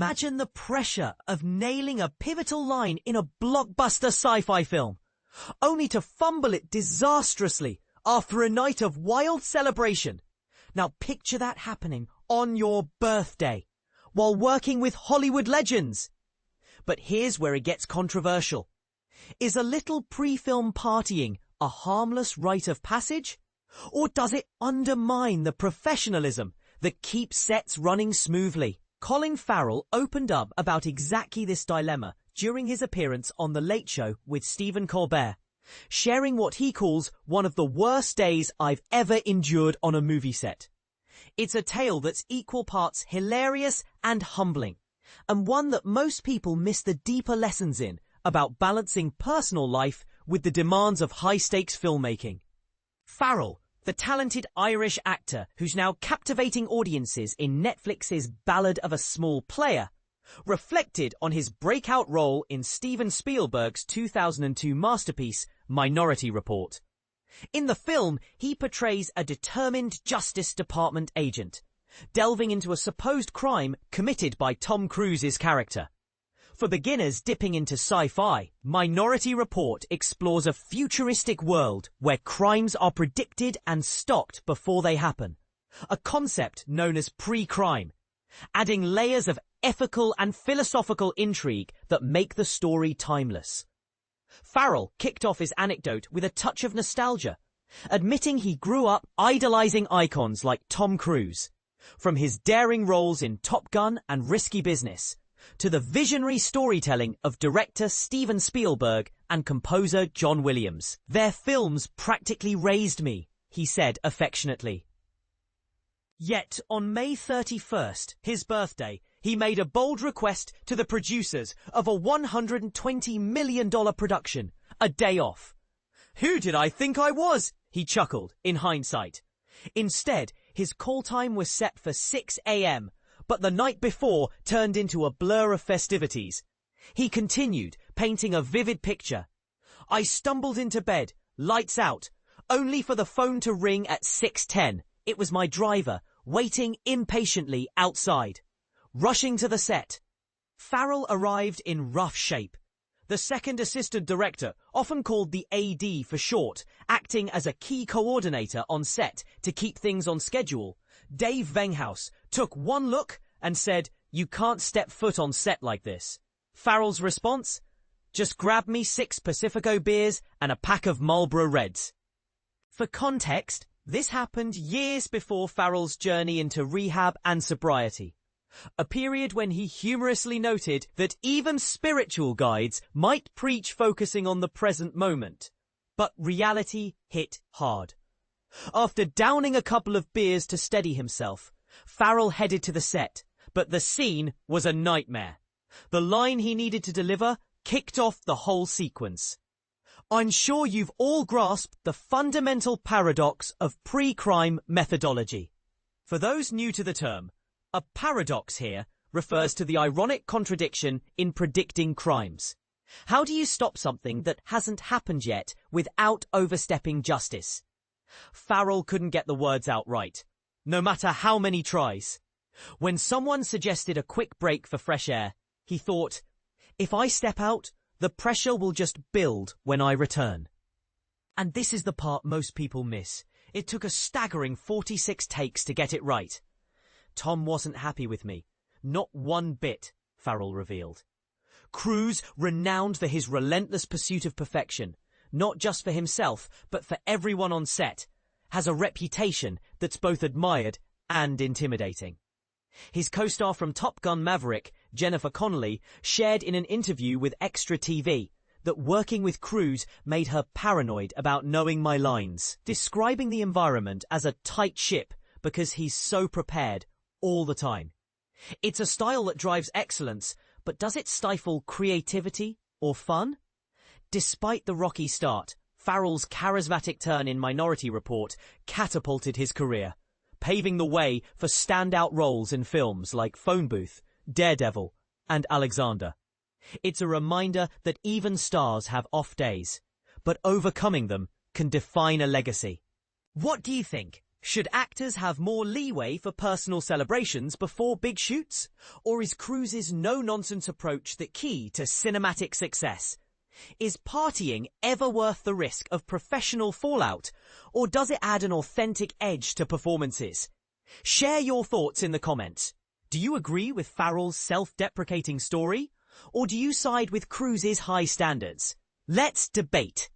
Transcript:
Imagine the pressure of nailing a pivotal line in a blockbuster sci-fi film, only to fumble it disastrously after a night of wild celebration. Now picture that happening on your birthday, while working with Hollywood legends. But here's where it gets controversial. Is a little pre-film partying a harmless rite of passage? Or does it undermine the professionalism that keeps sets running smoothly? Colin Farrell opened up about exactly this dilemma during his appearance on The Late Show with Stephen Colbert, sharing what he calls one of the worst days I've ever endured on a movie set. It's a tale that's equal parts hilarious and humbling, and one that most people miss the deeper lessons in about balancing personal life with the demands of high-stakes filmmaking. Farrell, the talented Irish actor who's now captivating audiences in Netflix's Ballad of a Small Player, reflected on his breakout role in Steven Spielberg's 2002 masterpiece, Minority Report. In the film, he portrays a determined Justice Department agent, delving into a supposed crime committed by Tom Cruise's character. For beginners dipping into sci-fi, Minority Report explores a futuristic world where crimes are predicted and stopped before they happen, a concept known as pre-crime, adding layers of ethical and philosophical intrigue that make the story timeless. Farrell kicked off his anecdote with a touch of nostalgia, admitting he grew up idolizing icons like Tom Cruise, from his daring roles in Top Gun and Risky Business, to the visionary storytelling of director Steven Spielberg and composer John Williams. Their films practically raised me, he said affectionately. Yet on May 31st, his birthday, he made a bold request to the producers of a $120 million production, a day off. "Who did I think I was?" he chuckled in hindsight. Instead, his call time was set for 6 a.m., but the night before turned into a blur of festivities. He continued, painting a vivid picture. "I stumbled into bed, lights out, only for the phone to ring at 6:10. It was my driver, waiting impatiently outside. Rushing to the set." Farrell arrived in rough shape. The second assistant director, often called the AD for short, acting as a key coordinator on set to keep things on schedule, Dave Venghaus, took one look and said, "You can't step foot on set like this." Farrell's response? "Just grab me 6 Pacifico beers and a pack of Marlboro Reds." For context, this happened years before Farrell's journey into rehab and sobriety, a period when he humorously noted that even spiritual guides might preach focusing on the present moment. But reality hit hard. After downing a couple of beers to steady himself, Farrell headed to the set, but the scene was a nightmare. The line he needed to deliver kicked off the whole sequence. "I'm sure you've all grasped the fundamental paradox of pre-crime methodology." For those new to the term, a paradox here refers to the ironic contradiction in predicting crimes. How do you stop something that hasn't happened yet without overstepping justice? Farrell couldn't get the words out right, no matter how many tries. When someone suggested a quick break for fresh air, he thought, "If I step out, the pressure will just build when I return." And this is the part most people miss. It took a staggering 46 takes to get it right. "Tom wasn't happy with me. Not one bit," Farrell revealed. Cruise, renowned for his relentless pursuit of perfection, not just for himself, but for everyone on set, has a reputation that's both admired and intimidating. His co-star from Top Gun Maverick, Jennifer Connelly, shared in an interview with Extra TV that working with Cruise made her paranoid about knowing my lines, describing the environment as a tight ship because he's so prepared all the time. It's a style that drives excellence, but does it stifle creativity or fun? Despite the rocky start, Farrell's charismatic turn in Minority Report catapulted his career, paving the way for standout roles in films like Phone Booth, Daredevil, and Alexander. It's a reminder that even stars have off days, but overcoming them can define a legacy. What do you think? Should actors have more leeway for personal celebrations before big shoots? Or is Cruise's no-nonsense approach the key to cinematic success? Is partying ever worth the risk of professional fallout, or does it add an authentic edge to performances? Share your thoughts in the comments. Do you agree with Farrell's self-deprecating story? Or do you side with Cruise's high standards? Let's debate.